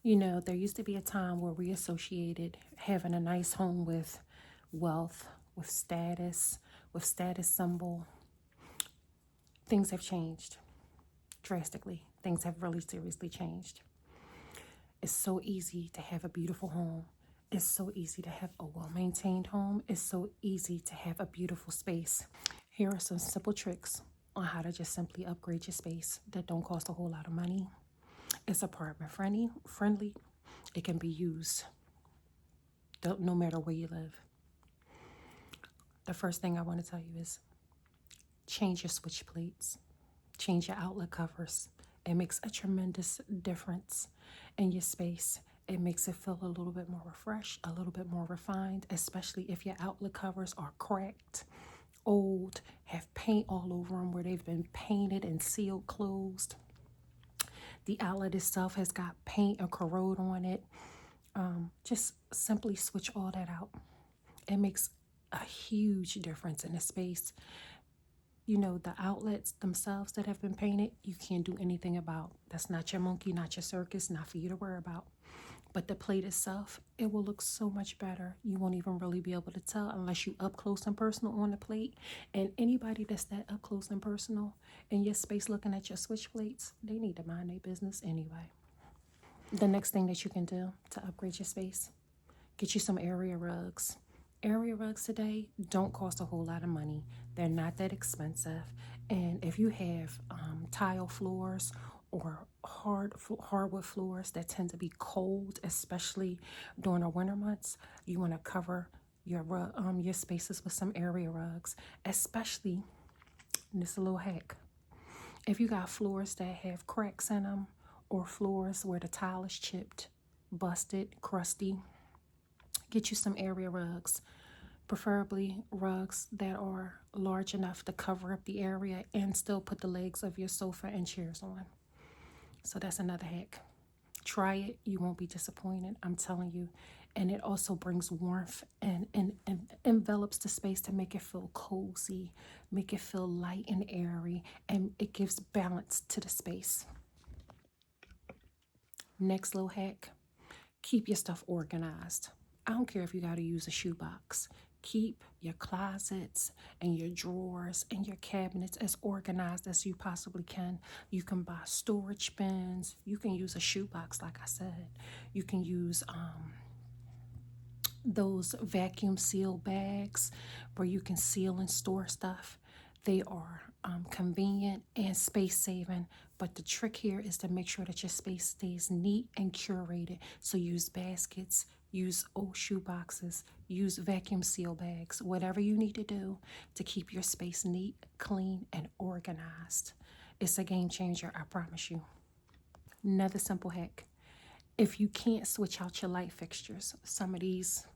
You know, there used to be a time where we associated having a nice home with wealth, with status symbol. Things have changed drastically. Things have really seriously changed. It's so easy to have a beautiful home. It's so easy to have a well-maintained home. It's so easy to have a beautiful space. Here are some simple tricks on how to just simply upgrade your space that don't cost a whole lot of money. It's apartment friendly. It can be used no matter where you live. The first thing I want to tell you is change your switch plates, change your outlet covers. It makes a tremendous difference in your space. It makes it feel a little bit more refreshed, a little bit more refined, especially if your outlet covers are cracked, old, have paint all over them where they've been painted and sealed closed. The outlet itself has got paint or corrode on it. Just simply switch all that out. It makes a huge difference in the space. You know, the outlets themselves that have been painted, you can't do anything about. That's not your monkey, not your circus, not for you to worry about. But the plate itself, it will look so much better. You won't even really be able to tell unless you up close and personal on the plate. And anybody that's that up close and personal in your space looking at your switch plates, they need to mind their business anyway. The next thing that you can do to upgrade your space, get you some area rugs. Area rugs today don't cost a whole lot of money. They're not that expensive. And if you have tile floors or hardwood floors that tend to be cold, especially during the winter months, you want to cover your spaces with some area rugs, especially, and this is a little hack, if you got floors that have cracks in them or floors where the tile is chipped, busted, crusty, get you some area rugs, preferably rugs that are large enough to cover up the area and still put the legs of your sofa and chairs on. So that's another hack. Try it. You won't be disappointed. I'm telling you. And it also brings warmth and envelops the space to make it feel cozy, make it feel light and airy, and it gives balance to the space. Next little hack, keep your stuff organized. I don't care if you got to use a shoebox. Keep your closets and your drawers and your cabinets as organized as you possibly can. You can buy storage bins. You can use a shoebox, like I said. You can use those vacuum seal bags where you can seal and store stuff. They are convenient and space saving, but the trick here is to make sure that your space stays neat and curated. So use baskets, use old shoe boxes, use vacuum seal bags, whatever you need to do to keep your space neat, clean, and organized. It's a game changer, I promise you. Another simple hack. If you can't switch out your light fixtures, some of these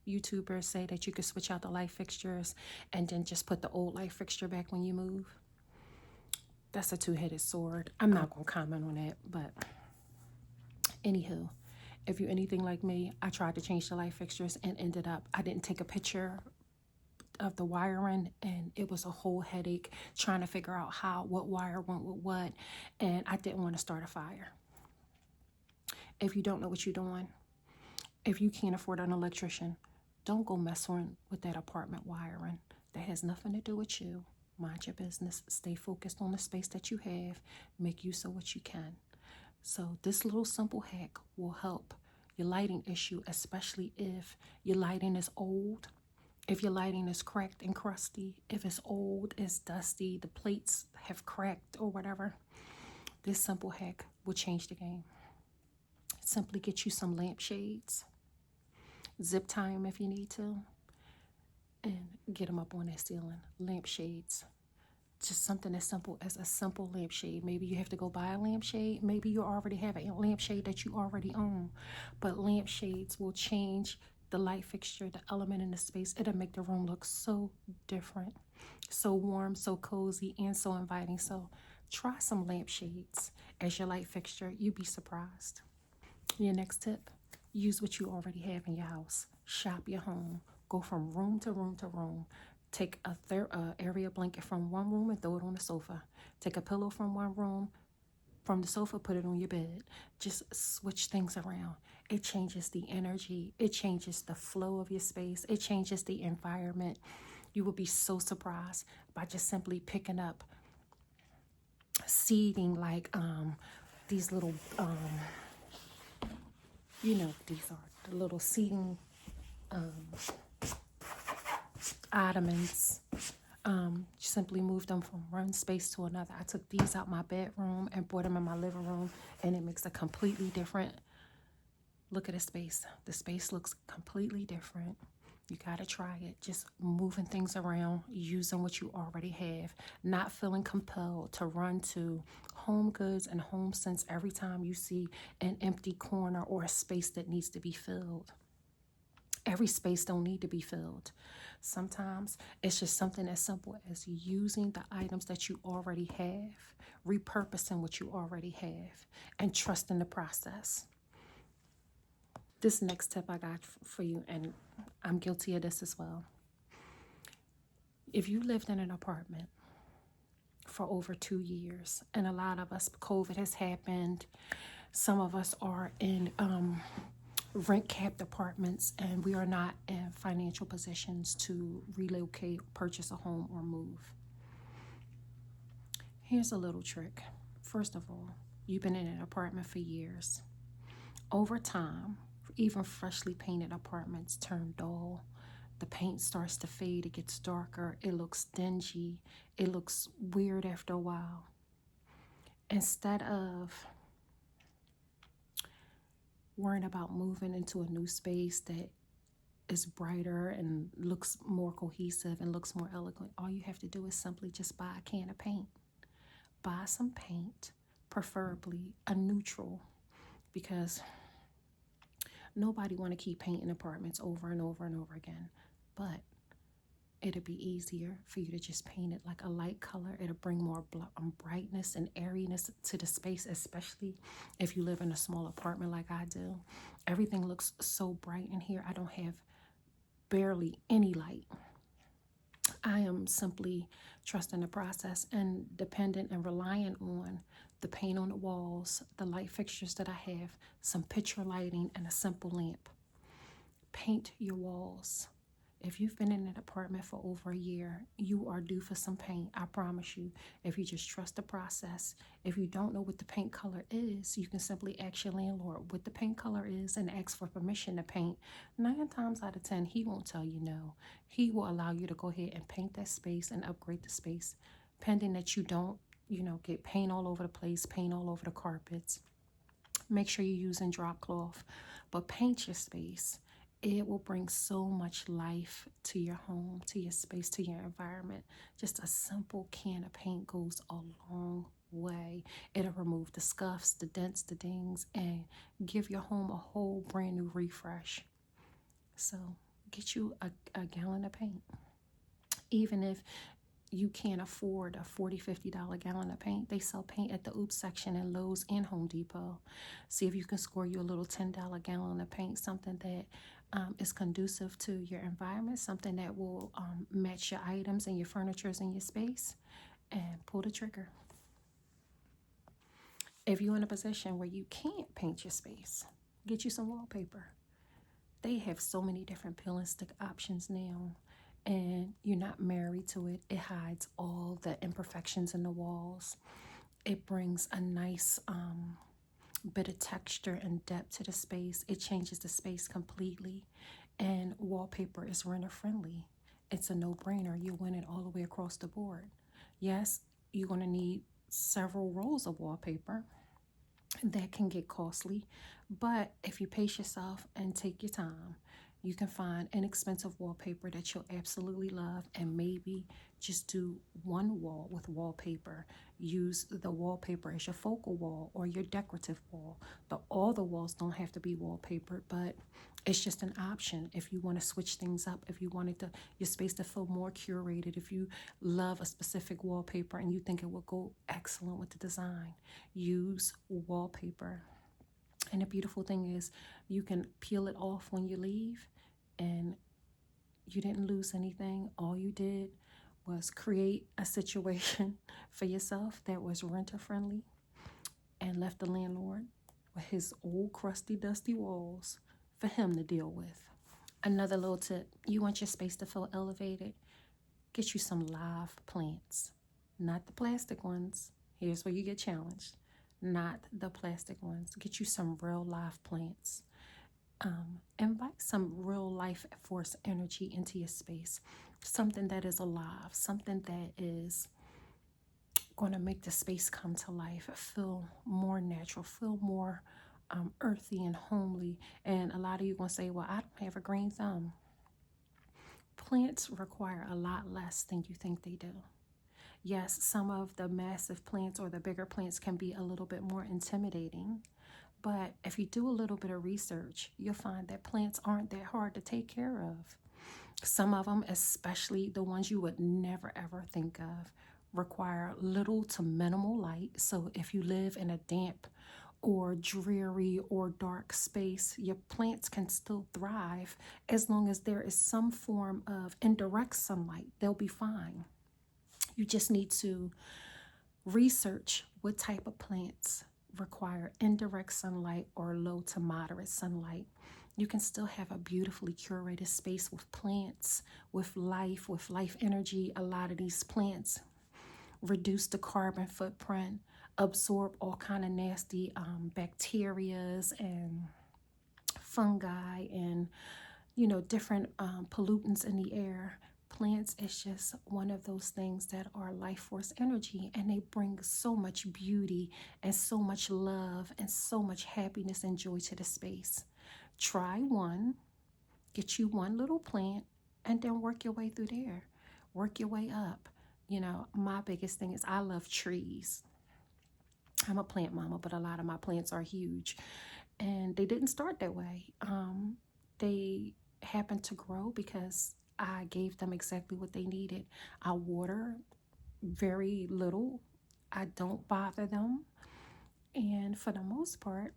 YouTubers say that you could switch out the light fixtures and then just put the old light fixture back when you move. That's a two-headed sword. I'm not going to comment on that, but anywho, if you're anything like me, I tried to change the light fixtures and ended up, I didn't take a picture of the wiring, and it was a whole headache trying to figure out what wire went with what, and I didn't want to start a fire. If you don't know what you're doing, if you can't afford an electrician, don't go messing with that apartment wiring. That has nothing to do with you. Mind your business. Stay focused on the space that you have. Make use of what you can. So this little simple hack will help your lighting issue, especially if your lighting is old, if your lighting is cracked and crusty, if it's old, it's dusty, the plates have cracked or whatever. This simple hack will change the game. Simply get you some lampshades, zip tie them if you need to, and get them up on that ceiling. Lampshades. Just something as simple as a simple lampshade. Maybe you have to go buy a lampshade. Maybe you already have a lampshade that you already own. But lampshades will change the light fixture, the element in the space. It'll make the room look so different, so warm, so cozy, and so inviting. So try some lampshades as your light fixture. You'd be surprised. Your next tip, use what you already have in your house. Shop your home. Go from room to room to room. Take a area blanket from one room and throw it on the sofa. Take a pillow from one room, from the sofa, put it on your bed. Just switch things around. It changes the energy. It changes the flow of your space. It changes the environment. You will be so surprised by just simply picking up seating, like these little, these are the little seating ottomans. Simply moved them from one space to another. I took these out my bedroom and brought them in my living room, and it makes a completely different look at the space. The space looks completely different. You got to try it. Just moving things around, using what you already have, not feeling compelled to run to Home Goods and Home Sense every time you see an empty corner or a space that needs to be filled. Every space don't need to be filled. Sometimes it's just something as simple as using the items that you already have, repurposing what you already have, and trusting the process. This next tip I got for you, and I'm guilty of this as well. If you lived in an apartment for over 2 years, and a lot of us, COVID has happened, some of us are in rent-capped apartments, and we are not in financial positions to relocate, purchase a home, or move. Here's a little trick. First of all, you've been in an apartment for years. Over time, even freshly painted apartments turn dull. The paint starts to fade. It gets darker. It looks dingy. It looks weird after a while. Instead of worrying about moving into a new space that is brighter and looks more cohesive and looks more elegant, all you have to do is simply just buy a can of paint. Buy some paint, preferably a neutral, because nobody want to keep painting apartments over and over and over again. But it'll be easier for you to just paint it like a light color. It'll bring more brightness and airiness to the space, especially if you live in a small apartment like I do. Everything looks so bright in here. I don't have barely any light. I am simply trusting the process and dependent and reliant on the paint on the walls, the light fixtures that I have, some picture lighting, and a simple lamp. Paint your walls. If you've been in an apartment for over a year, you are due for some paint. I promise you. If you just trust the process. If you don't know what the paint color is, you can simply ask your landlord what the paint color is and ask for permission to paint. 9 times out of 10, he won't tell you no. He will allow you to go ahead and paint that space and upgrade the space, pending that you don't, get paint all over the place, paint all over the carpets. Make sure you're using drop cloth, but paint your space. It will bring so much life to your home, to your space, to your environment. Just a simple can of paint goes a long way. It'll remove the scuffs, the dents, the dings, and give your home a whole brand new refresh. So get you a gallon of paint. Even if you can't afford a $40, $50 gallon of paint, they sell paint at the Oops section at Lowe's and Home Depot. See if you can score you a little $10 gallon of paint, something that is conducive to your environment, something that will match your items and your furniture in your space, and pull the trigger. If you're in a position where you can't paint your space, get you some wallpaper. They have so many different peel and stick options now, and you're not married to it. It hides all the imperfections in the walls. It brings a nice bit of texture and depth to the space. It changes the space completely, and wallpaper is renter friendly. It's a no-brainer. You win it all the way across the board. Yes, you're going to need several rolls of wallpaper. That can get costly, but if you pace yourself and take your time, you can find inexpensive wallpaper that you'll absolutely love, and maybe just do one wall with wallpaper. Use the wallpaper as your focal wall or your decorative wall. All the walls don't have to be wallpapered, but it's just an option if you want to switch things up, if you wanted your space to feel more curated, if you love a specific wallpaper and you think it will go excellent with the design. Use wallpaper. And the beautiful thing is you can peel it off when you leave, and you didn't lose anything. All you did was create a situation for yourself that was renter friendly. and left the landlord with his old crusty dusty walls for him to deal with. Another little tip, you want your space to feel elevated, get you some live plants, not the plastic ones. Here's where you get challenged. Not the plastic ones. Get you some real live plants. Invite some real life force energy into your space. Something that is alive, something that is going to make the space come to life, feel more natural, feel more earthy and homely. And a lot of you going to say, well, I don't have a green thumb. Plants require a lot less than you think they do. Yes, some of the massive plants or the bigger plants can be a little bit more intimidating. But if you do a little bit of research, you'll find that plants aren't that hard to take care of. Some of them, especially the ones you would never ever think of, require little to minimal light. So if you live in a damp or dreary or dark space, your plants can still thrive as long as there is some form of indirect sunlight. They'll be fine. You just need to research what type of plants require indirect sunlight or low to moderate sunlight. You can still have a beautifully curated space with plants, with life energy. A lot of these plants reduce the carbon footprint, absorb all kind of nasty bacterias and fungi and different pollutants in the air. Plants is just one of those things that are life force energy, and they bring so much beauty and so much love and so much happiness and joy to the space. Try one, get you one little plant, and then work your way through there. Work your way up. My biggest thing is I love trees. I'm a plant mama, but a lot of my plants are huge. And they didn't start that way. They happened to grow because I gave them exactly what they needed. I water very little. I don't bother them. And for the most part,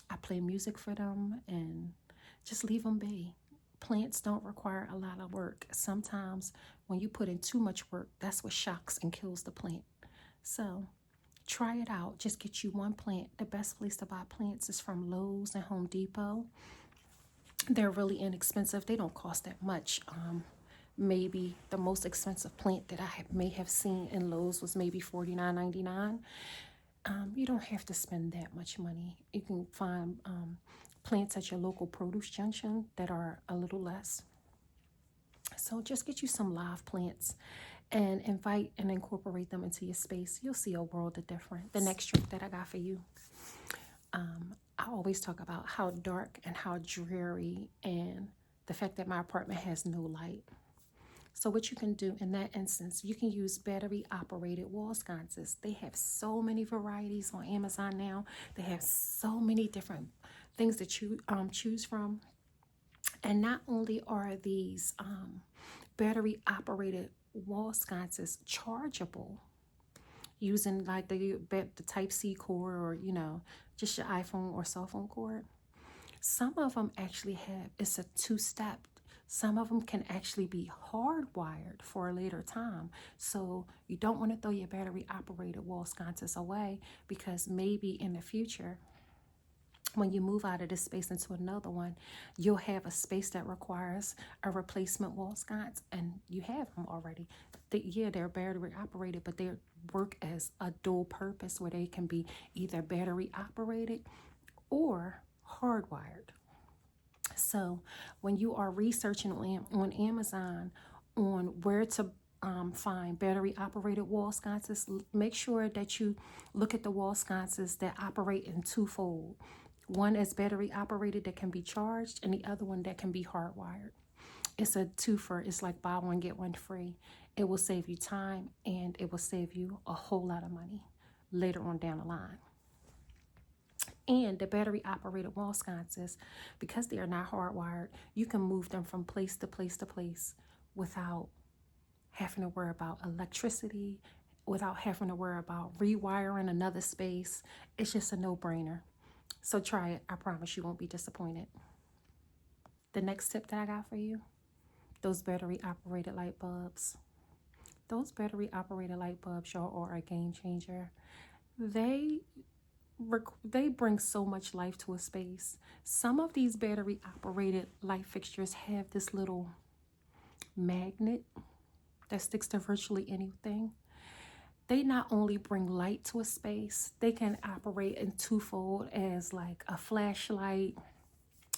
I play music for them and just leave them be. Plants don't require a lot of work. Sometimes when you put in too much work, that's what shocks and kills the plant. So try it out. Just get you one plant. The best place to buy plants is from Lowe's and Home Depot. They're really inexpensive. They don't cost that much. Maybe the most expensive plant that I may have seen in Lowe's was maybe $49.99. You don't have to spend that much money. You can find plants at your local produce junction that are a little less. So just get you some live plants and invite and incorporate them into your space. You'll see a world of difference. The next trick that I got for you, I always talk about how dark and how dreary and the fact that my apartment has no light. So what you can do in that instance, you can use battery operated wall sconces. They have so many varieties on Amazon now. They have so many different things that you choose from. And not only are these battery operated wall sconces chargeable using like the Type-C cord or, just your iPhone or cell phone cord, some of them actually have, it's a two-step. Some of them can actually be hardwired for a later time. So you don't want to throw your battery operated wall sconces away, because maybe in the future, when you move out of this space into another one, you'll have a space that requires a replacement wall sconce, and you have them already. They're battery operated, but they work as a dual purpose where they can be either battery operated or hardwired. So when you are researching on Amazon on where to find battery operated wall sconces, make sure that you look at the wall sconces that operate in twofold. One is battery operated that can be charged, and the other one that can be hardwired. It's a twofer. It's like buy one, get one free. It will save you time, and it will save you a whole lot of money later on down the line. And the battery operated wall sconces, because they are not hardwired, you can move them from place to place to place without having to worry about electricity, without having to worry about rewiring another space. It's just a no-brainer. So try it. I promise you won't be disappointed. The next tip that I got for you, those battery operated light bulbs. Those battery operated light bulbs, y'all, are a game changer. they they bring so much life to a space. Some of these battery operated light fixtures have this little magnet that sticks to virtually anything. They not only bring light to a space, they can operate in twofold as like a flashlight,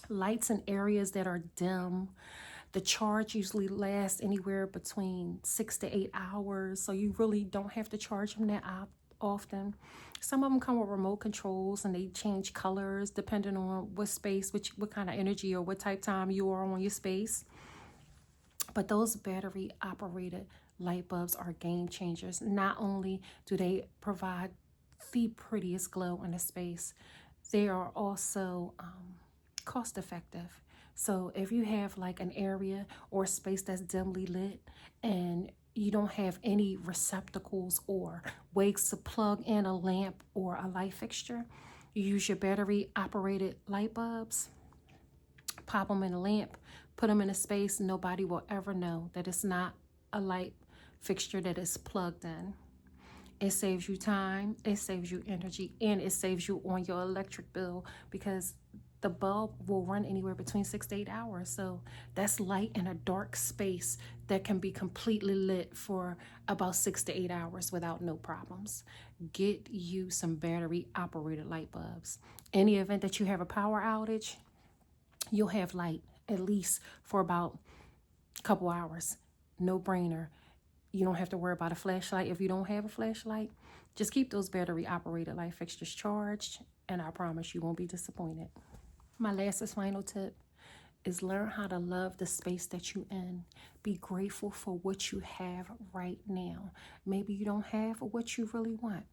lights in areas that are dim. The charge usually lasts anywhere between 6 to 8 hours, so you really don't have to charge them that often. Some of them come with remote controls and they change colors depending on what space, what kind of energy or what type time you are on your space. But those battery operated light bulbs are game changers. Not only do they provide the prettiest glow in a space, they are also cost effective. So if you have like an area or space that's dimly lit and you don't have any receptacles or ways to plug in a lamp or a light fixture, you use your battery operated light bulbs, pop them in a lamp, put them in a space, nobody will ever know that it's not a light fixture that is plugged in. It saves you time, it saves you energy, and it saves you on your electric bill because the bulb will run anywhere between 6 to 8 hours. So that's light in a dark space that can be completely lit for about 6 to 8 hours without no problems. Get you some battery operated light bulbs. In the event that you have a power outage, you'll have light at least for about a couple hours. No brainer. You don't have to worry about a flashlight. If you don't have a flashlight, just keep those battery operated light fixtures charged, and I promise you won't be disappointed. My last and final tip is learn how to love the space that you're in. Be grateful for what you have right now. Maybe you don't have what you really want,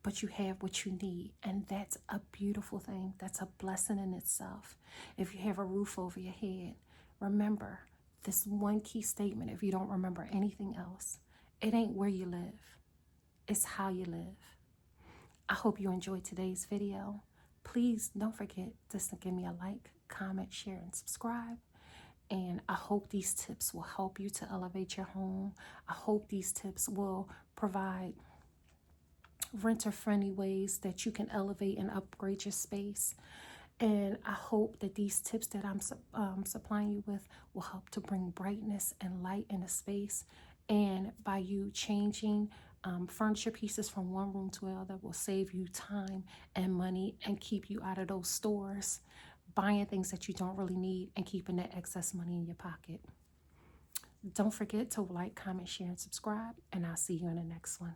but you have what you need, and that's a beautiful thing. That's a blessing in itself. If you have a roof over your head, remember this one key statement. If you don't remember anything else, it ain't where you live, it's how you live. I hope you enjoyed today's video. Please don't forget to give me a like, comment, share, and subscribe. And I hope these tips will help you to elevate your home. I hope these tips will provide renter-friendly ways that you can elevate and upgrade your space. And I hope that these tips that I'm supplying you with will help to bring brightness and light in a space. And by you changing furniture pieces from one room to another will save you time and money and keep you out of those stores buying things that you don't really need and keeping that excess money in your pocket. Don't forget to like, comment, share, and subscribe, and I'll see you in the next one.